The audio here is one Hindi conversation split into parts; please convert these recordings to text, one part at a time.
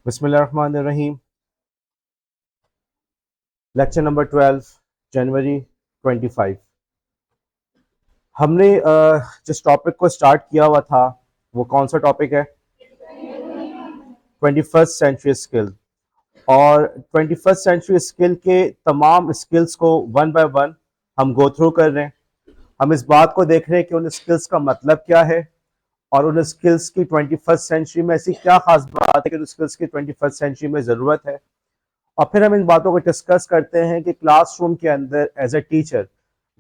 बिस्मिल्लाहिर्रहमानिर्रहीम। लेक्चर नंबर 12, जनवरी 25। हमने जिस टॉपिक को स्टार्ट किया हुआ था वो कौन सा टॉपिक है? 21st century skill. और 21st सेंचुरी स्किल के तमाम स्किल्स को वन बाय वन हम गो थ्रू कर रहे हैं। हम इस बात को देख रहे हैं कि उन स्किल्स का मतलब क्या है और उन स्किल्स की 21st सेंचुरी में ऐसी क्या खास बात है कि उन स्किल्स की 21st सेंचुरी में ज़रूरत है। और फिर हम इन बातों को डिस्कस करते हैं कि क्लासरूम के अंदर एज ए टीचर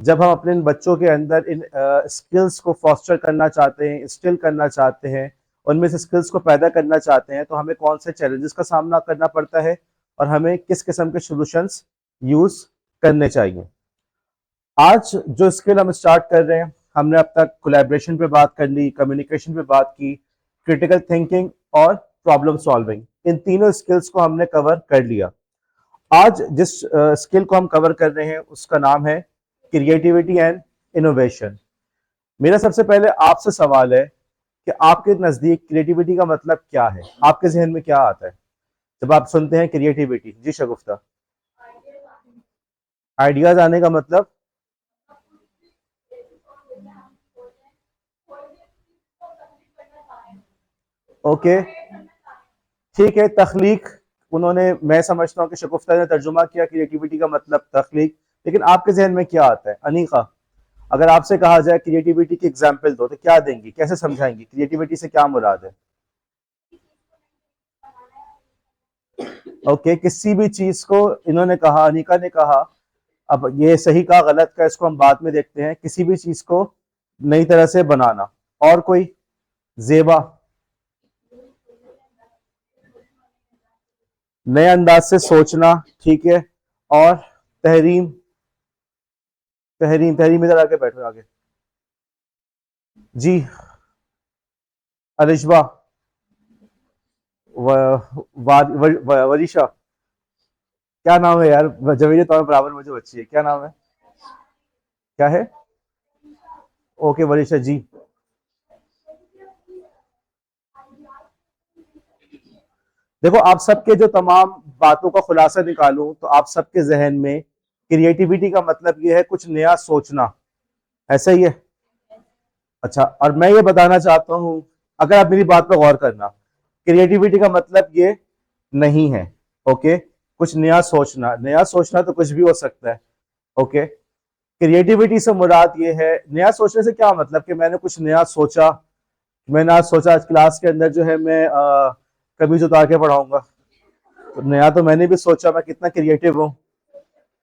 जब हम अपने इन बच्चों के अंदर इन स्किल्स को फॉस्टर करना चाहते हैं, इंस्टिल करना चाहते हैं, उनमें से स्किल्स को पैदा करना चाहते हैं, तो हमें कौन से चैलेंजेस का सामना करना पड़ता है और हमें किस किस्म के सॉल्यूशंस यूज करने चाहिए। आज जो स्किल हम स्टार्ट कर रहे हैं, हमने अब तक कोलैबोरेशन पे बात कर ली, कम्युनिकेशन पे बात की, क्रिटिकल थिंकिंग और प्रॉब्लम सॉल्विंग, इन तीनों स्किल्स को हमने कवर कर लिया। आज जिस स्किल को हम कवर कर रहे हैं उसका नाम है क्रिएटिविटी एंड इनोवेशन। मेरा सबसे पहले आपसे सवाल है कि आपके नज़दीक क्रिएटिविटी का मतलब क्या है? आपके जहन में क्या आता है जब आप सुनते हैं क्रिएटिविटी? जी शगुफ्ता। आइडियाज आने का मतलब? ओके, ठीक है, तख्लीक। उन्होंने, मैं समझता हूँ कि शगुफ्ता ने तर्जुमा किया क्रिएटिविटी का मतलब तख्लीक, लेकिन आपके जहन में क्या आता है अनीका? अगर आपसे कहा जाए क्रिएटिविटी की एग्जाम्पल दो तो क्या देंगी, कैसे समझाएंगी क्रिएटिविटी से क्या मुराद है? ओके, किसी भी चीज को, इन्होंने कहा, अनिका ने कहा, अब ये सही का गलत का इसको हम बाद में देखते हैं, किसी भी चीज को नई तरह से बनाना। और कोई? जेबा? नए अंदाज से सोचना, ठीक है। और तहरीम? तहरीम, तहरीम इधर आके बैठो आगे। जी अलिशबा, वरीशा, क्या नाम है यार? जवेरी तुम्हारे बराबर मुझे बच्ची है, क्या नाम है? क्या है? ओके वरीशा जी। देखो, आप सबके जो तमाम बातों का खुलासा निकालूं तो आप सबके जहन में क्रिएटिविटी का मतलब ये है कुछ नया सोचना, ऐसा ही है? अच्छा, और मैं ये बताना चाहता हूं, अगर आप मेरी बात पर गौर करना, क्रिएटिविटी का मतलब ये नहीं है। ओके, कुछ नया सोचना, नया सोचना तो कुछ भी हो सकता है। ओके, क्रिएटिविटी से मुराद ये है, नया सोचने से क्या मतलब कि मैंने कुछ नया सोचा। मैंने आज सोचा आज क्लास के अंदर जो है मैं कमीज उतार के पढ़ाऊंगा, तो नया तो मैंने भी सोचा, मैं कितना क्रिएटिव हूँ।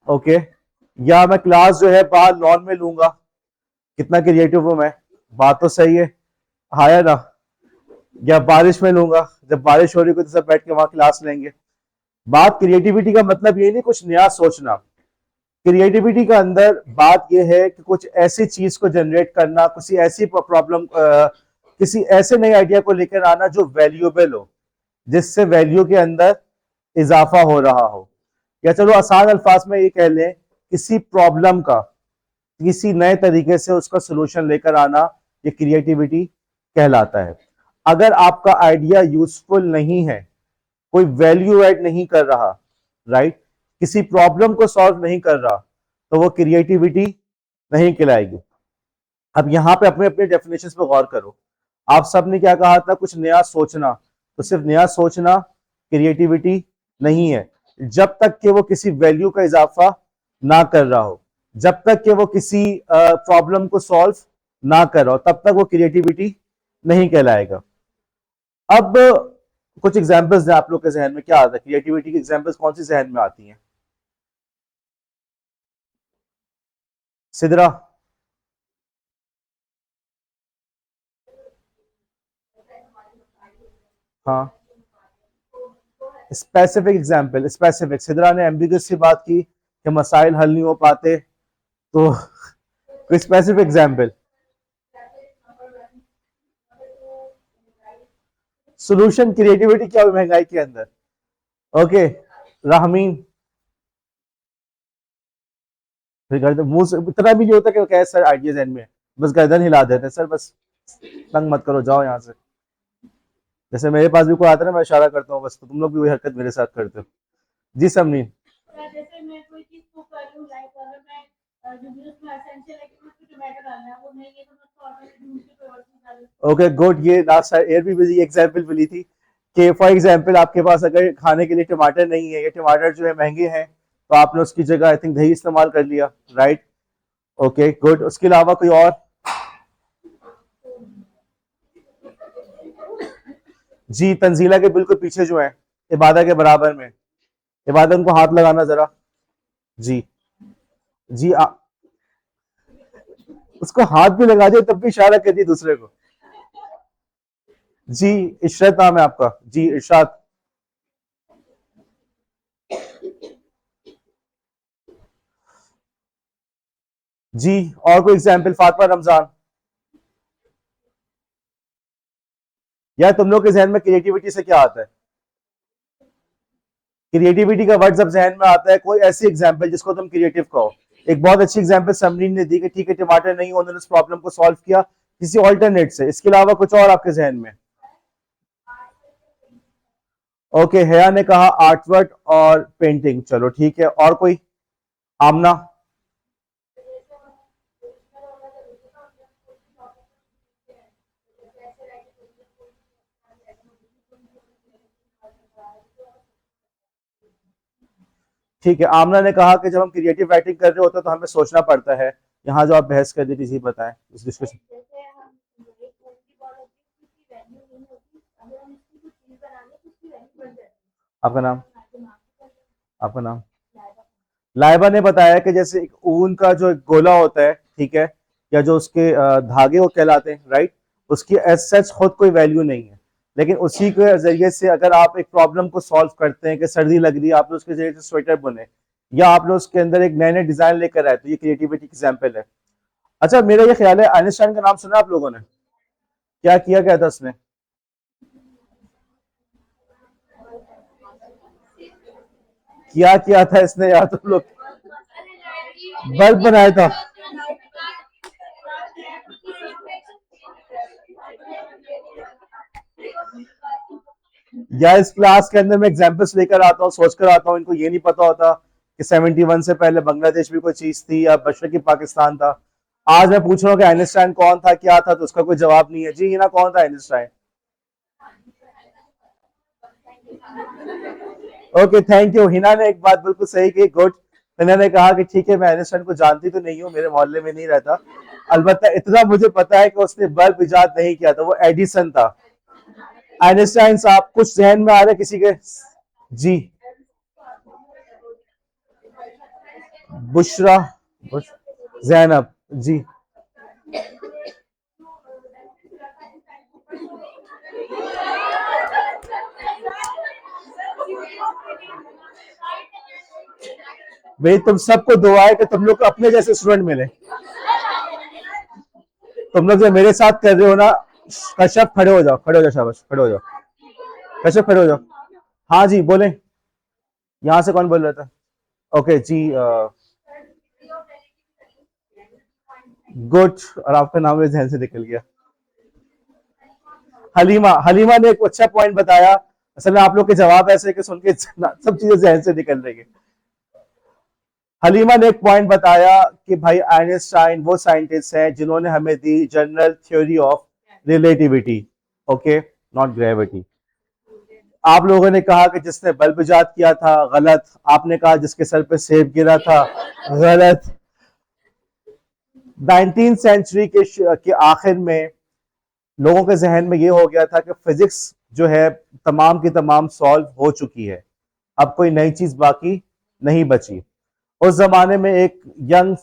ओके, या मैं क्लास जो है बाहर लॉन में लूंगा, कितना क्रिएटिव हूँ मैं। बात तो सही है, हाया ना? या बारिश में लूंगा, जब बारिश हो रही हो तो सब बैठ के वहां क्लास लेंगे। बात क्रिएटिविटी का मतलब ये नहीं कुछ नया सोचना। क्रिएटिविटी का अंदर बात यह है कि कुछ ऐसी चीज को जनरेट करना, किसी ऐसी प्रॉब्लम, किसी ऐसे नए आइडिया को लेकर आना जो वैल्यूएबल हो, जिससे वैल्यू के अंदर इजाफा हो रहा हो। या चलो आसान अल्फाज में ये कह लें, किसी प्रॉब्लम का किसी नए तरीके से उसका सोल्यूशन लेकर आना, ये क्रिएटिविटी कहलाता है। अगर आपका आइडिया यूजफुल नहीं है, कोई वैल्यू ऐड नहीं कर रहा, राइट, किसी प्रॉब्लम को सॉल्व नहीं कर रहा, तो वो क्रिएटिविटी नहीं कहलाएगी। अब यहां पे अपने अपने डेफिनेशन पे गौर करो। आप सब ने क्या कहा था? कुछ नया सोचना। तो सिर्फ नया सोचना क्रिएटिविटी नहीं है, जब तक कि वो किसी वैल्यू का इजाफा ना कर रहा हो, जब तक कि वो किसी प्रॉब्लम को सॉल्व ना कर रहा हो, तब तक वो क्रिएटिविटी नहीं कहलाएगा। अब कुछ एग्जांपल्स हैं, आप लोग के जहन में क्या आता है? क्रिएटिविटी की एग्जांपल्स कौन सी जहन में आती हैं? सिदरा? हाँ, स्पेसिफिक एग्जांपल, स्पेसिफिक। सिदरा ने एम्बिगस की बात की कि मसाइल हल नहीं हो पाते, तो कोई स्पेसिफिक एग्जांपल? सॉल्यूशन क्रिएटिविटी क्या हुई महंगाई के अंदर? ओके, राहमीन? फिर गर्दन, मुंह से इतना भी नहीं होता कि क्या सर आइडिया जहन में, बस गर्दन हिला देते हैं, सर बस तंग मत करो, जाओ यहाँ से। जैसे मेरे पास भी कोई आता है ना, मैं इशारा करता हूँ बस, तो तुम लोग भी वही हरकत मेरे साथ करते हो। जी समनी। जैसे मैं कोई चीज कुक कर रही हूँ, लाइक अगर मैं जो भी उसमें एसेंशियल है कि मुझे टोमेटो डालना है, वो नहीं है तो मैं उसको ऑटोमेटिक ढूंढ के कोई और चीज डाल देती हूँ। ओके गुड, ये लास्ट एयर भी बिजी एग्जांपल मिली थी कि फॉर एग्जांपल आपके पास अगर खाने के लिए टमाटर नहीं है, ये टमाटर जो है महंगे हैं, तो आपने उसकी जगह आई थिंक दही इस्तेमाल कर लिया, राइट? ओके गुड, उसके अलावा कोई और? जी तंजीला के बिल्कुल पीछे जो है, इबादा के बराबर में, इबादत उनको हाथ लगाना जरा। जी जी उसको हाथ भी लगा दिया तब भी इशारा कर दिया दूसरे को। जी इशरत नाम है आपका, जी इरशाद। जी और कोई एग्जाम्पल? फातिमा रमजान। यार तुम लोग के जहन में क्रिएटिविटी से क्या आता है? क्रिएटिविटी का वर्ड जब जहन में आता है, कोई ऐसी एग्जाम्पल जिसको तुम क्रिएटिव कहो। एक बहुत अच्छी एग्जाम्पल समरीन ने दी कि ठीक है टमाटर नहीं, उन्होंने उस प्रॉब्लम को सॉल्व किया किसी ऑल्टरनेट से। इसके अलावा कुछ और आपके जहन में? ओके हया ने कहा आर्टवर्क और पेंटिंग, चलो ठीक है। और कोई? आमना। ठीक है, आमना ने कहा कि जब हम क्रिएटिव राइटिंग कर रहे होते हैं तो हमें सोचना पड़ता है। यहाँ जो आप बहस कर रही थी बताएं इस डिस्कशन। जैसे हम एक फोन की बॉल होती है, उसकी वैल्यू नहीं होती, अगर हम इसकी कुछ चीज बनाने तो उसकी वैल्यू बढ़ जाती आपका नाम? है। दिमाग से कर आपका नाम? लाएगा। लाइबा ने बताया कि जैसे एक ऊन का जो एक गोला होता है, ठीक है, या जो उसके धागे वो कहलाते हैं, राइट? उसकी एज सच खुद कोई वैल्यू नहीं है, लेकिन उसी के जरिए से अगर आप एक प्रॉब्लम को सॉल्व करते हैं कि सर्दी लग रही है, आपने उसके जरिए से स्वेटर बुने, या आपने उसके अंदर एक नए नए डिजाइन लेकर आए, तो ये क्रिएटिविटी एग्जाम्पल है। अच्छा मेरा ये ख्याल है आइंस्टाइन का नाम सुना आप लोगों ने? क्या किया गया था उसने? क्या किया था इसने यार तुम लोग? बल्ब बनाया था। या इस क्लास के अंदर मैं एग्जाम्पल्स लेकर आता हूँ, सोच कर आता हूँ, इनको ये नहीं पता होता कि 71 से पहले बांग्लादेश भी कोई चीज थी या मशरकी पाकिस्तान था। आज मैं पूछ रहा हूँ कि आइंस्टाइन कौन था, क्या था, तो उसका कोई जवाब नहीं है। जी हिना, कौन था Einstein? Okay thank you, Hina ने एक बात बिल्कुल सही की, गुड। हिना ने कहा कि ठीक है मैं आइंस्टाइन को जानती तो नहीं हूँ, मेरे मोहल्ले में नहीं रहता, अलबत्ता इतना मुझे पता है कि उसने बल्ब इजाद नहीं किया था, वो एडिसन था। आइंस्टाइन साहब कुछ जहन में आ रहा है किसी के? जी बुशरा, बुश, जैनब। जी भाई तुम सबको दुआ है कि तुम लोग को अपने जैसे स्टूडेंट मिले। तुम लोग जो मेरे साथ कर रहे हो ना, कश्यप खड़े हो जाओ, खड़े हो जाओ, शाबाश खड़े हो जाओ, कश्यप खड़े हो जाओ। हाँ जी बोले, यहाँ से कौन बोल रहा था? ओके जी गुड, और आपका नाम मेरे जहन से निकल गया। हलीमा, हलीमा ने एक अच्छा पॉइंट बताया। असल में आप लोग के जवाब ऐसे कि सुन के सब चीजें जहन से निकल रही है। हलीमा ने एक पॉइंट बताया कि भाई आइंस्टाइन वो साइंटिस्ट है जिन्होंने हमें दी general theory of relativity, okay, not gravity. आप लोगों ने कहा कि जिसने बल्ब इजाद किया था, गलत। आपने कहा जिसके सर पे सेब गिरा था, गलत। 19th सेंचुरी के आखिर में लोगों के जहन में ये हो गया था कि फिजिक्स जो है तमाम की तमाम सॉल्व हो चुकी है, अब कोई नई चीज बाकी नहीं बची। उस जमाने में एक यंग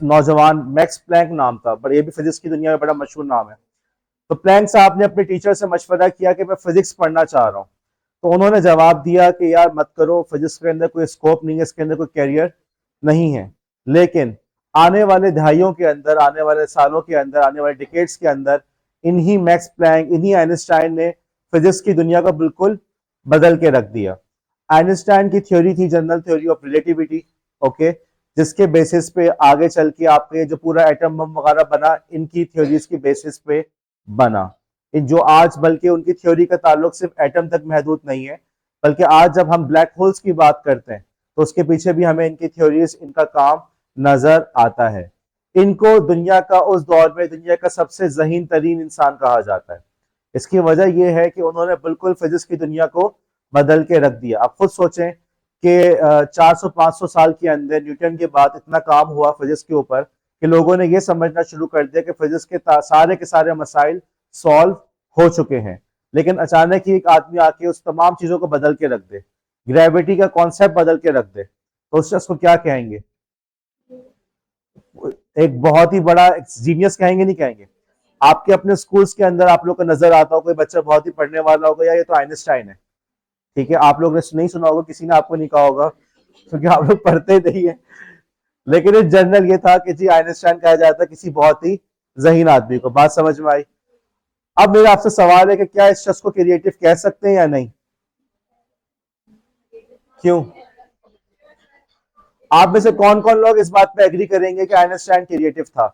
नौजवान मैक्स प्लैंक नाम था, पर ये भी फिजिक्स की दुनिया में बड़ा मशहूर नाम है। तो प्लैंक साहब ने अपने टीचर से मशवरा किया कि मैं फिजिक्स पढ़ना चाह रहा हूँ। तो उन्होंने जवाब दिया कि यार मत करो, फिजिक्स के अंदर कोई स्कोप नहीं है, इसके अंदर कोई कैरियर नहीं है। लेकिन आने वाले दहाइयों के अंदर, आने वाले सालों के अंदर, आने वाले डिकेड्स के अंदर इन्हीं मैक्स प्लैंक, इन्हीं आइंस्टाइन ने फिजिक्स की दुनिया को बिल्कुल बदल के रख दिया। आइंस्टाइन की थ्योरी थी general theory of relativity, okay, जिसके बेसिस पे आगे चल के आपके जो पूरा एटम बम वगैरह बना, इनकी थ्योरीज की बेसिस पे बना। जो आज बल्कि उनकी थ्योरी का ताल्लुक सिर्फ एटम तक महदूद नहीं है, बल्कि आज जब हम ब्लैक होल्स की बात करते हैं तो उसके पीछे भी हमें इनकी थ्योरीज, इनका काम नजर आता है। इनको दुनिया का, उस दौर में दुनिया का सबसे ज़हीन तरीन इंसान कहा जाता है। इसकी वजह यह है कि उन्होंने बिल्कुल फिजिक्स की दुनिया को बदल के रख दिया। आप खुद सोचें कि 400-500 साल के अंदर न्यूटन के बाद इतना काम हुआ फिजिक्स के ऊपर कि लोगों ने यह समझना शुरू कर दिया कि फिजिक्स के सारे मसाइल सॉल्व हो चुके हैं। लेकिन अचानक ही एक आदमी आके उस तमाम चीजों को बदल के रख दे, ग्रेविटी का कॉन्सेप्ट बदल के रख दे, तो उस शख्स को क्या कहेंगे? एक बहुत ही बड़ा जीनियस कहेंगे, नहीं कहेंगे? आपके अपने स्कूल्स के अंदर आप लोग को नजर आता हो कोई बच्चा बहुत ही पढ़ने वाला होगा, या ये तो आइंस्टाइन है, ठीक है, आप लोग ने नहीं सुना होगा, किसी ने आपको नहीं कहा होगा क्योंकि आप लोग पढ़ते नहीं है, लेकिन इस जनरल ये था कि जी आइंस्टाइन कहा जाता है किसी बहुत ही ज़हीन आदमी को। बात समझ में आई? अब मेरा आपसे सवाल है कि क्या इस शख्स को क्रिएटिव कह सकते हैं या नहीं? क्यों? आप में से कौन कौन लोग इस बात पे एग्री करेंगे कि आइंस्टाइन क्रिएटिव था?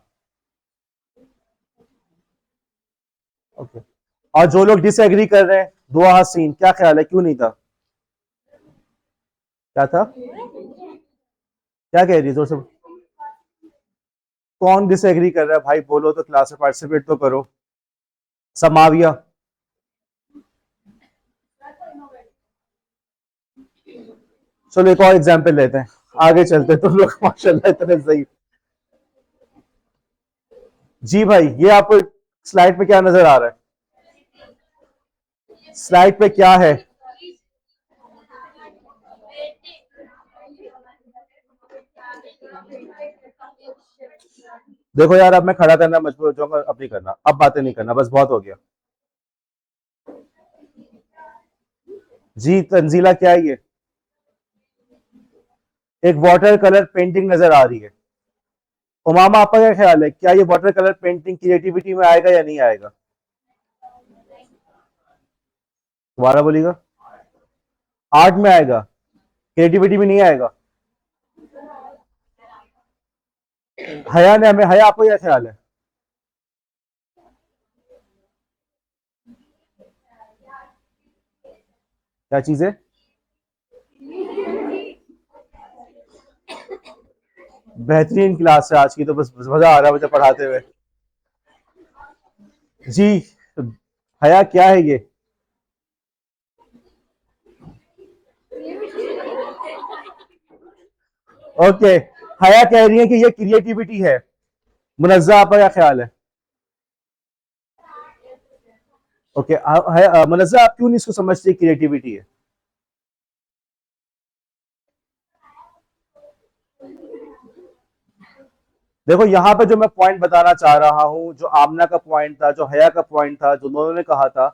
ओके। और जो लोग डिसएग्री कर रहे हैं, दुआ हसीन, क्या ख्याल है, क्यों नहीं था? क्या था? क्या कह रही है जोर से? कौन डिसएग्री कर रहा है भाई? बोलो तो, क्लास में पार्टिसिपेट तो करो। समाविया, चलो एक और एग्जाम्पल लेते हैं, आगे चलते हैं। तुम लोग माशाल्लाह इतने सही। जी भाई, ये आपको स्लाइड पे क्या नजर आ रहा है? स्लाइड पे क्या है? देखो यार, अब मैं खड़ा करना मजबूर हो जाऊंगा, अब नहीं करना, अब बातें नहीं करना, बस बहुत हो गया। जी तंजीला, क्या है ये? एक वाटर कलर पेंटिंग नजर आ रही है। उमामा, आपका क्या ख्याल है, क्या ये वाटर कलर पेंटिंग क्रिएटिविटी में आएगा या नहीं आएगा? दोबारा बोलिएगा। आर्ट में आएगा, क्रिएटिविटी में नहीं आएगा? हया ने हमें, हया आपको क्या ख्याल है? क्या चीज है? बेहतरीन क्लास है आज की, तो बस मजा आ रहा है मुझे पढ़ाते हुए। जी हया, क्या है ये? ओके, हया कह रही है कि ये क्रिएटिविटी है। मुनज्जा, आपका क्या ख्याल है? ओके, मुनज्जा, आप क्यों नहीं इसको समझते क्रिएटिविटी है? देखो यहाँ पे जो मैं पॉइंट बताना चाह रहा हूँ, जो आमना का पॉइंट था, जो हया का पॉइंट था, जो दोनों ने कहा था।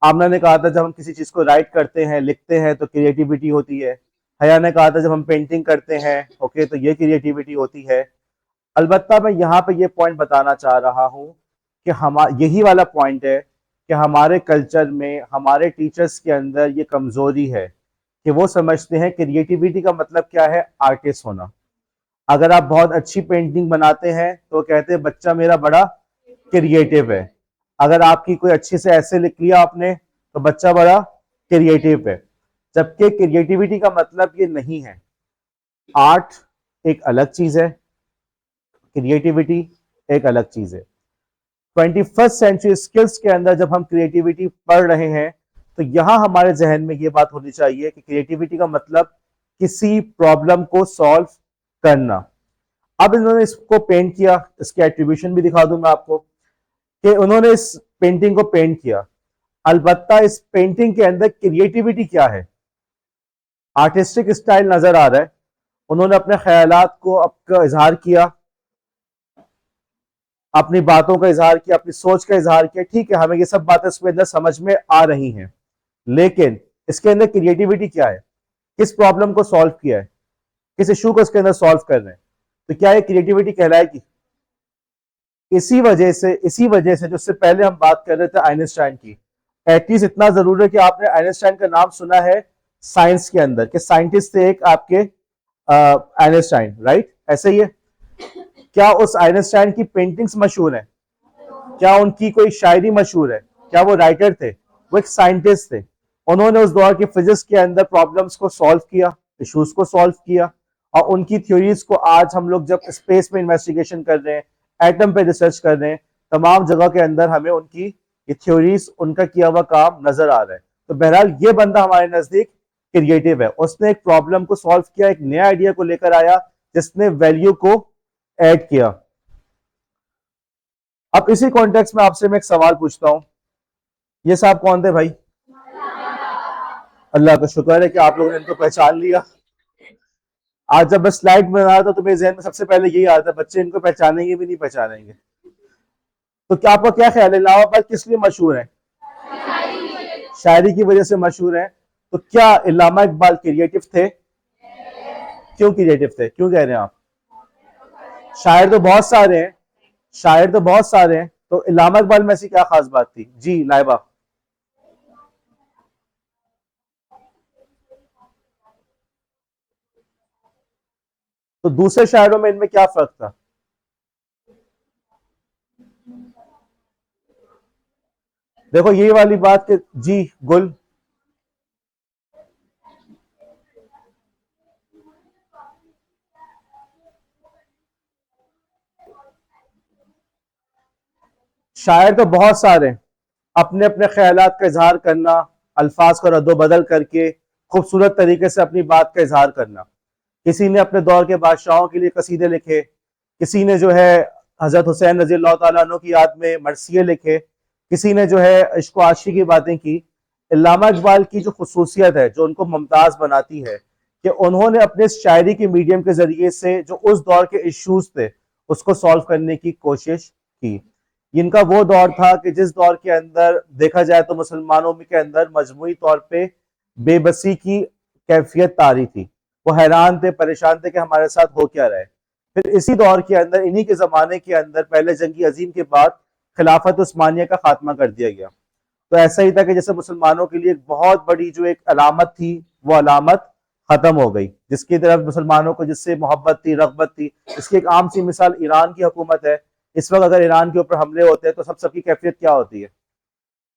आमना ने कहा था जब हम किसी चीज को राइट करते हैं, लिखते हैं, तो क्रिएटिविटी होती है। हया ने कहा था जब हम पेंटिंग करते हैं, ओके, तो ये क्रिएटिविटी होती है। अलबत्ता मैं यहाँ पे ये पॉइंट बताना चाह रहा हूँ कि हम, यही वाला पॉइंट है कि हमारे कल्चर में, हमारे टीचर्स के अंदर ये कमजोरी है कि वो समझते हैं क्रिएटिविटी का मतलब क्या है, आर्टिस्ट होना। अगर आप बहुत अच्छी पेंटिंग बनाते हैं तो कहते हैं बच्चा मेरा बड़ा क्रिएटिव है। अगर आपकी कोई अच्छे से ऐसे लिख लिया आपने तो बच्चा बड़ा क्रिएटिव है, जबकि क्रिएटिविटी का मतलब ये नहीं है। आर्ट एक अलग चीज है, क्रिएटिविटी एक अलग चीज है। 21st सेंचुरी स्किल्स के अंदर जब हम क्रिएटिविटी पढ़ रहे हैं तो यहां हमारे जहन में ये बात होनी चाहिए कि क्रिएटिविटी का मतलब किसी प्रॉब्लम को सॉल्व करना। अब इन्होंने इसको पेंट किया, इसके एट्रीब्यूशन भी दिखा दूं मैं आपको कि उन्होंने इस पेंटिंग को पेंट किया। अलबत्ता इस पेंटिंग के अंदर क्रिएटिविटी क्या है? आर्टिस्टिक स्टाइल नजर आ रहा है। उन्होंने अपने ख्यालात को आपका इजहार किया, अपनी बातों का इजहार किया, अपनी सोच का इजहार किया। ठीक है, हमें ये सब बातें इसके अंदर समझ में आ रही हैं, लेकिन इसके अंदर क्रिएटिविटी क्या है? किस प्रॉब्लम को सॉल्व किया है, किस इशू को इसके अंदर सॉल्व कर रहे हैं, तो क्या ये क्रिएटिविटी कहलाएगी? इसी वजह से जो उससे पहले हम बात कर रहे थे आइंस्टाइन की, एटलीस्ट इतना जरूर है कि आपने आइंस्टाइन का नाम सुना है साइंस के अंदर, कि साइंटिस्ट थे एक आपके आइंस्टाइन, राइट? ऐसे ही है। क्या उस आइंस्टाइन की पेंटिंग्स मशहूर है? क्या उनकी कोई शायरी मशहूर है? क्या वो राइटर थे? वो एक साइंटिस्ट थे। उन्होंने उस दौर की फिजिक्स के अंदर प्रॉब्लम्स को सॉल्व किया, इश्यूज को सॉल्व किया, और उनकी थ्योरीज को आज हम लोग जब स्पेस में इन्वेस्टिगेशन कर रहे हैं, एटम पे रिसर्च कर रहे हैं, तमाम जगह के अंदर हमें उनकी ये थ्योरीज, उनका किया हुआ काम नजर आ रहा है। तो बहरहाल ये बंदा हमारे नजदीक क्रिएटिव है। उसने एक प्रॉब्लम को सॉल्व किया, एक नया आइडिया को लेकर आया जिसने वैल्यू को ऐड किया। अब इसी कॉन्टेक्स्ट में आपसे मैं एक सवाल पूछता हूं, ये साहब कौन थे भाई? अल्लाह का शुक्र है कि आप लोगों ने इनको पहचान लिया। आज जब मैं स्लाइड बना रहा था तो मेरे जहन में सबसे पहले यही आता है, बच्चे इनको पहचानेंगे भी नहीं पहचानेंगे। तो क्या आपका क्या ख्याल है, इलाहाबाद किस लिए मशहूर है? शायरी की वजह से मशहूर है। तो क्या इल्लामा इकबाल क्रिएटिव थे? क्यों क्रिएटिव थे, क्यों कह रहे हैं आप? शायर तो बहुत सारे हैं, शायर तो बहुत सारे हैं, तो इल्लामा इकबाल में ऐसी क्या खास बात थी? जी लाइबा। तो दूसरे शायरों में इनमें क्या फर्क था? देखो ये वाली बात कि जी गुल, शायर तो बहुत सारे हैं, अपने अपने ख्यालात का इजहार करना, अल्फाज को रद्दोबदल करके खूबसूरत तरीके से अपनी बात का इजहार करना। किसी ने अपने दौर के बादशाहों के लिए कसीदे लिखे, किसी ने जो है हजरत हुसैन रजी अल्लाह तआला अन्हु की याद में मरसिए लिखे, किसी ने जो है इश्क व आशिकी की बातें की। इल्लामा इकबाल की जो खसूसियत है, जो उनको मुमताज बनाती है, कि उन्होंने अपने शायरी के मीडियम के जरिए से जो उस दौर के इश्यूज थे उसको सॉल्व करने की कोशिश की। इनका वो दौर था कि जिस दौर के अंदर देखा जाए तो मुसलमानों के अंदर मजमूई तौर पे बेबसी की कैफियत तारी थी। वो हैरान थे, परेशान थे कि हमारे साथ हो क्या रहा है। फिर इसी दौर के अंदर, इन्हीं के जमाने के अंदर, पहले जंगी अजीम के बाद खिलाफत उस्मानिया का खात्मा कर दिया गया। तो ऐसा ही था कि जैसे मुसलमानों के लिए एक बहुत बड़ी जो एक अलामत थी, वो अलामत खत्म हो गई, जिसकी तरफ मुसलमानों को जिससे मोहब्बत थी, रगबत थी। इसकी एक आम सी मिसाल ईरान की हुकूमत है। इस वक्त अगर ईरान के ऊपर हमले होते हैं तो सबकी कैफियत क्या होती है?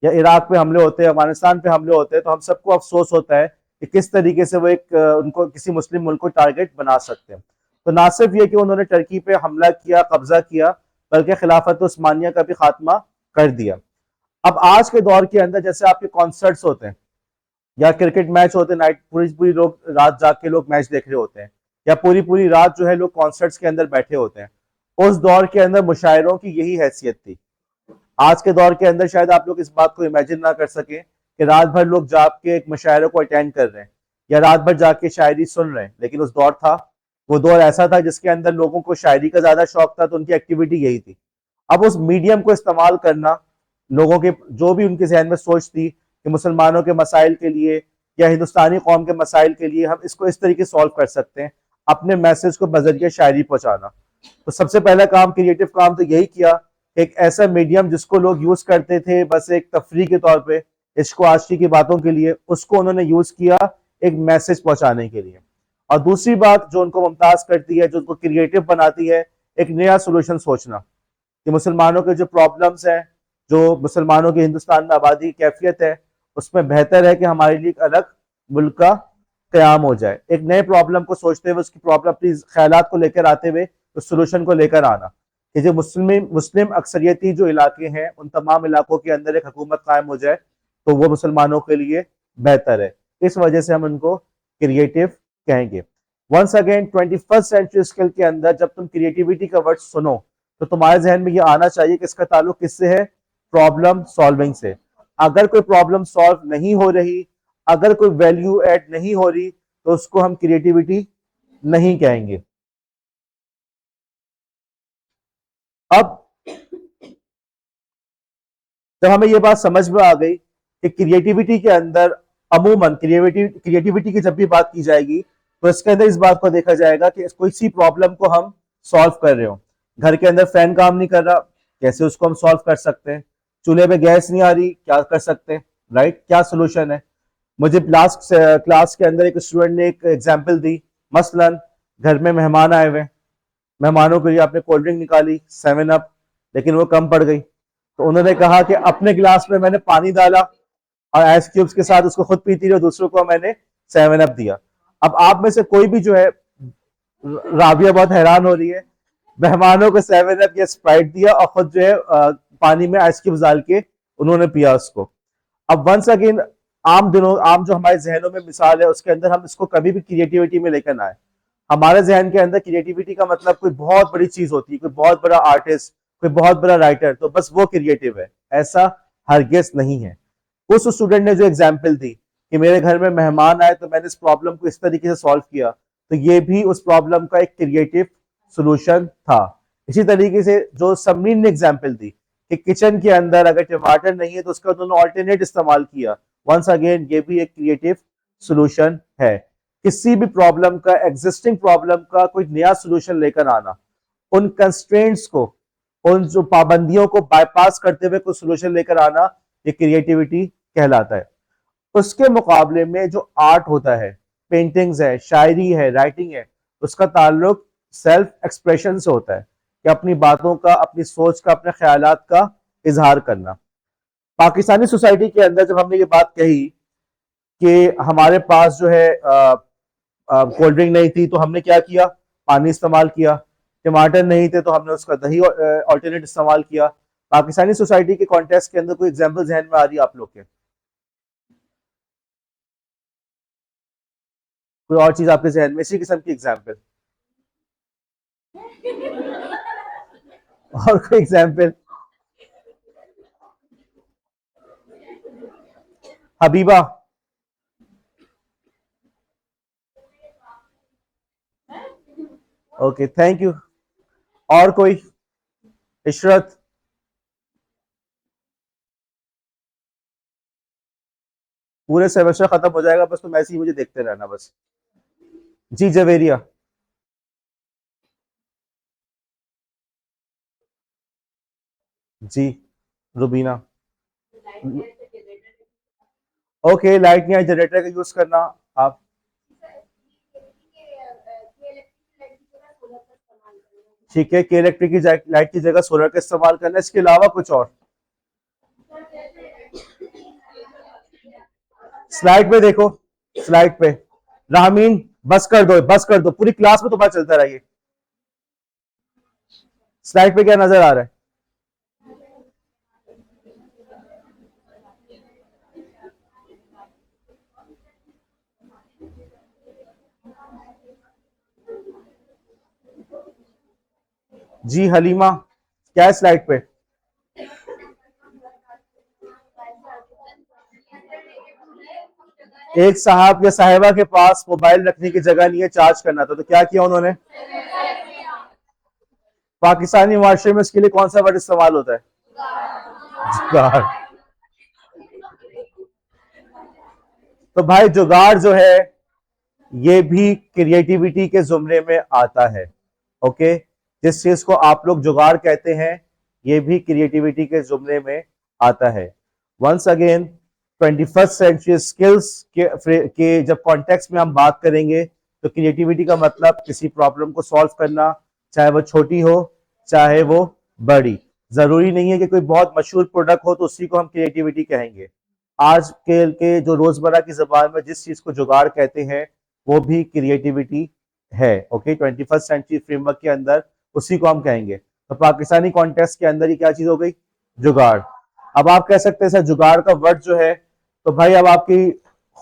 या इराक पे हमले होते हैं, अफगानिस्तान पे हमले होते हैं, तो हम सबको अफसोस होता है कि किस तरीके से वो एक उनको किसी मुस्लिम मुल्क को टारगेट बना सकते हैं। तो ना सिर्फ ये कि उन्होंने टर्की पे हमला किया, कब्जा किया, बल्कि खिलाफत उस्मानिया का भी खात्मा कर दिया। अब आज के दौर के अंदर जैसे आपके कॉन्सर्ट्स होते हैं या क्रिकेट मैच होते हैं, नाइट पूरी पूरी लोग रात जाग के लोग मैच देख रहे होते हैं, या पूरी पूरी रात जो है लोग कॉन्सर्ट्स के अंदर बैठे होते हैं, उस दौर के अंदर मुशायरों की यही हैसियत थी। आज के दौर के अंदर शायद आप लोग इस बात को इमेजिन ना कर सके कि रात भर लोग जाग के एक मुशायरे को अटेंड कर रहे हैं या रात भर जाग के शायरी सुन रहे हैं, लेकिन उस दौर था, वो दौर ऐसा था जिसके अंदर लोगों को शायरी का ज्यादा शौक था, तो उनकी एक्टिविटी यही थी। अब उस मीडियम को इस्तेमाल करना, लोगों के जो भी उनके जहन में सोच थी कि मुसलमानों के मसाइल के लिए या हिंदुस्तानी कौम के मसाइल के लिए हम इसको इस तरीके सॉल्व कर सकते हैं, अपने मैसेज को बजरिया शायरी पहुंचाना। तो सबसे पहला काम, क्रिएटिव काम, तो यही किया, एक ऐसा मीडियम जिसको लोग यूज करते थे बस एक तफरी के तौर पे, इश्क आशिकी की बातों के लिए, उसको उन्होंने यूज किया एक मैसेज पहुंचाने के लिए। और दूसरी बात जो उनको मुमताज करती है, जो उनको क्रिएटिव बनाती है, एक नया सोल्यूशन सोचना कि मुसलमानों के जो प्रॉब्लम्स हैं, जो मुसलमानों की हिंदुस्तान में आबादी की कैफियत है, उसमें बेहतर है कि हमारे लिए एक अलग मुल्क का क्याम हो जाए। एक नए प्रॉब्लम को सोचते हुए, उसकी प्रॉब्लम, अपनी ख्यालात को लेकर आते हुए उस सोल्यूशन को लेकर आना कि जो मुस्लिम अक्सरियती जो इलाके हैं, उन तमाम इलाकों के अंदर एक हुकूमत कायम हो जाए, तो वो मुसलमानों के लिए बेहतर है। इस वजह से हम उनको क्रिएटिव कहेंगे। Once again 21st century skill के अंदर जब तुम क्रिएटिविटी का वर्ड सुनो तो तुम्हारे जहन में ये आना चाहिए कि इसका ताल्लुक किससे है? प्रॉब्लम सॉल्विंग से। अगर कोई प्रॉब्लम सॉल्व नहीं हो रही, अगर कोई वैल्यू ऐड नहीं हो रही, तो उसको हम क्रिएटिविटी नहीं कहेंगे। अब जब हमें ये बात समझ में आ गई कि क्रिएटिविटी के अंदर, अमूमन क्रिएटिविटी की जब भी बात की जाएगी तो इसके अंदर इस बात को देखा जाएगा कि कोई सी प्रॉब्लम को हम सॉल्व कर रहे हो। घर के अंदर फैन काम नहीं कर रहा, कैसे उसको हम सॉल्व कर सकते हैं? चूल्हे में गैस नहीं आ रही, क्या कर सकते हैं? राइट, क्या सोल्यूशन है? मुझे लास्ट क्लास के अंदर एक स्टूडेंट ने एक एग्जाम्पल दी, मसलन घर में मेहमान आए हुए, मेहमानों के लिए आपने कोल्ड ड्रिंक निकाली 7 अप, लेकिन वो कम पड़ गई। तो उन्होंने कहा कि अपने गिलास में मैंने पानी डाला और आइस क्यूब्स के साथ उसको खुद पीती रही और दूसरों को मैंने 7 अप दिया। अब आप में से कोई भी जो है, राबिया बहुत हैरान हो रही है, मेहमानों को 7 अप या स्प्राइट दिया और खुद जो है पानी में आइस क्यूब्स डाल के उन्होंने पिया उसको। अब वंस अगेन आम जो हमारे जहनों में मिसाल है उसके अंदर हम इसको कभी भी क्रिएटिविटी में लेकर ना आए। हमारे जहन के अंदर क्रिएटिविटी का मतलब कोई बहुत बड़ी चीज होती है, कोई बहुत बड़ा आर्टिस्ट, कोई बहुत बड़ा राइटर, तो बस वो क्रिएटिव है, ऐसा हरगिज नहीं है। उस स्टूडेंट ने जो एग्जाम्पल दी कि मेरे घर में मेहमान आए तो मैंने इस प्रॉब्लम को इस तरीके से सॉल्व किया, तो ये भी उस प्रॉब्लम का एक क्रिएटिव सोल्यूशन था। इसी तरीके से जो समरीन ने एग्जाम्पल दी कि किचन के अंदर अगर टमाटर नहीं है तो उसका उन्होंने ऑल्टरनेट इस्तेमाल किया, वंस अगेन ये भी एक क्रिएटिव सोल्यूशन है। किसी भी प्रॉब्लम का, एग्जिस्टिंग प्रॉब्लम का कोई नया सोल्यूशन लेकर आना, उन कंस्ट्रेंट्स को, उन जो पाबंदियों को बाईपास करते हुए कुछ सोल्यूशन लेकर आना, ये क्रिएटिविटी कहलाता है। उसके मुकाबले में जो आर्ट होता है, पेंटिंग्स है, शायरी है, राइटिंग है, उसका ताल्लुक सेल्फ एक्सप्रेशन से होता है कि अपनी बातों का, अपनी सोच का, अपने ख्यालात का इजहार करना। पाकिस्तानी सोसाइटी के अंदर जब हमने ये बात कही कि हमारे पास जो है कोल्ड ड्रिंक नहीं थी तो हमने क्या किया, पानी इस्तेमाल किया, टमाटर नहीं थे तो हमने उसका दही ऑल्टरनेट इस्तेमाल किया। पाकिस्तानी सोसाइटी के कॉन्टेक्स्ट के अंदर कोई एग्जांपल जहन में आ रही है आप लोग के? कोई और चीज आपके जहन में इसी किस्म की एग्जाम्पल? और कोई example? Habiba? Okay, thank you. और कोई? इशरत? पूरे सेमेस्टर खत्म हो जाएगा बस, तुम ऐसे ही मुझे देखते रहना बस। जी जवेरिया? जी रुबीना? ओके, लाइट नहीं आई, जनरेटर का यूज करना आप। ठीक है, के इलेक्ट्रिक की लाइट की जगह सोलर का इस्तेमाल करना, इसके अलावा कुछ और? स्लाइड पे देखो, स्लाइड पे। रामीन बस कर दो, बस कर दो, पूरी क्लास में तुम्हारा चलता रहिए। स्लाइड पे क्या नजर आ रहा है? जी हलीमा, क्या है स्लाइड पे? एक साहब या साहिबा के पास मोबाइल रखने की जगह नहीं है, चार्ज करना था, तो क्या किया उन्होंने? पाकिस्तानी माशरे में इसके लिए कौन सा वर्ड इस्तेमाल होता है? जुगाड़। तो भाई जुगाड़ जो है ये भी क्रिएटिविटी के जुमरे में आता है। ओके, जिस चीज को आप लोग जुगाड़ कहते हैं ये भी क्रिएटिविटी के जुमरे में आता है। Once again 21st century skills के जब कॉन्टेक्स्ट में हम बात करेंगे तो क्रिएटिविटी का मतलब किसी प्रॉब्लम को सॉल्व करना, चाहे वो छोटी हो चाहे वो बड़ी। जरूरी नहीं है कि कोई बहुत मशहूर प्रोडक्ट हो तो उसी को हम क्रिएटिविटी कहेंगे। आज के जो रोजमर्रा की जबान में जिस चीज को जुगाड़ कहते हैं वो भी क्रिएटिविटी है। ओके, 21st सेंचुरी फ्रेमवर्क के अंदर उसी को हम कहेंगे। तो पाकिस्तानी कॉन्टेक्स्ट के अंदर ही क्या चीज हो गई? जुगाड़। अब आप कह सकते हैं सर जुगाड़ का वर्ड जो है, तो भाई अब आपकी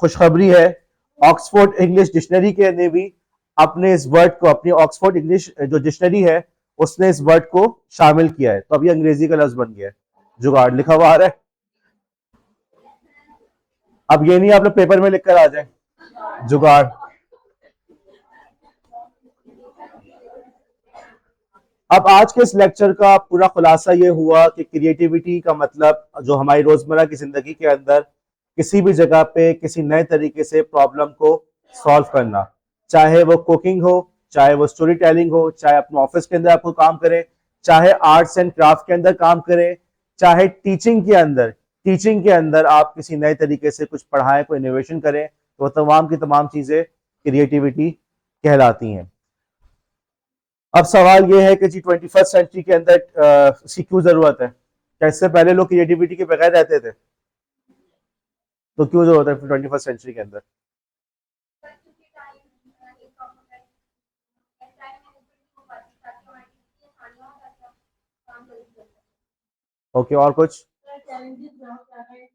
खुशखबरी है, ऑक्सफोर्ड इंग्लिश डिक्शनरी के ने भी अपने इस वर्ड को, अपनी ऑक्सफोर्ड इंग्लिश जो डिक्शनरी है उसने इस वर्ड को शामिल किया है, तो अभी अंग्रेजी का लफ्ज बन गया है जुगाड़, लिखा हुआ आ रहा है। अब ये नहीं आप लोग पेपर में लिखकर आ जाए जुगाड़। अब आज के इस लेक्चर का पूरा खुलासा ये हुआ कि क्रिएटिविटी का मतलब जो हमारी रोजमर्रा की जिंदगी के अंदर किसी भी जगह पे किसी नए तरीके से प्रॉब्लम को सॉल्व करना, चाहे वो कुकिंग हो, चाहे वो स्टोरी टेलिंग हो, चाहे अपने ऑफिस के अंदर आपको काम करें, चाहे आर्ट्स एंड क्राफ्ट के अंदर काम करें, चाहे टीचिंग के अंदर आप किसी नए तरीके से कुछ पढ़ाएं, कोई इनोवेशन करें, तो तमाम की तमाम चीजें क्रिएटिविटी कहलाती हैं। अब सवाल यह है कि जी 21st सेंचुरी के अंदर इसकी क्यों जरूरत है, क्या इससे पहले लोग क्रिएटिविटी के बगैर रहते थे? तो क्यों जरूरत है 21st सेंचुरी के अंदर? ओके, और कुछ? चैलेंजेस बहुत ज्यादा है।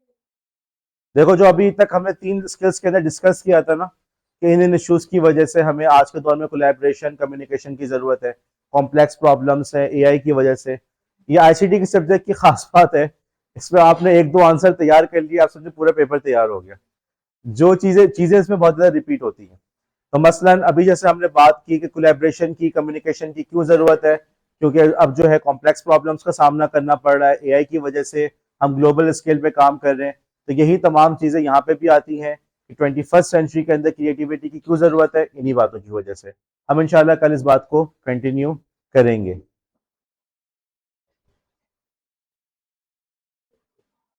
देखो, जो अभी तक हमने 3 स्किल्स के अंदर डिस्कस किया था ना, कि इन इश्यूज की वजह से हमें आज के दौर में कोलैबोरेशन, कम्युनिकेशन की जरूरत है, कॉम्प्लेक्स प्रॉब्लम्स है एआई की वजह से। ये आईसीटी के सब्जेक्ट की खास बात है, इसमें आपने 1-2 आंसर तैयार कर लिए, आप समझे पूरा पेपर तैयार हो गया। जो चीजें चीजें इसमें बहुत ज्यादा रिपीट होती हैं। तो मसलन अभी जैसे हमने बात की कि कोलैबोरेशन की, कम्युनिकेशन की क्यों जरूरत है, क्योंकि अब जो है कॉम्प्लेक्स प्रॉब्लम्स का सामना करना पड़ रहा है एआई की वजह से, हम ग्लोबल स्केल पे काम कर रहे हैं। तो यही तमाम चीजें यहाँ पे भी आती हैं कि 21st सेंचुरी के अंदर क्रिएटिविटी की क्यों जरूरत है, इन्हीं बातों की वजह से। हम इंशाल्लाह कल इस बात को कंटिन्यू करेंगे।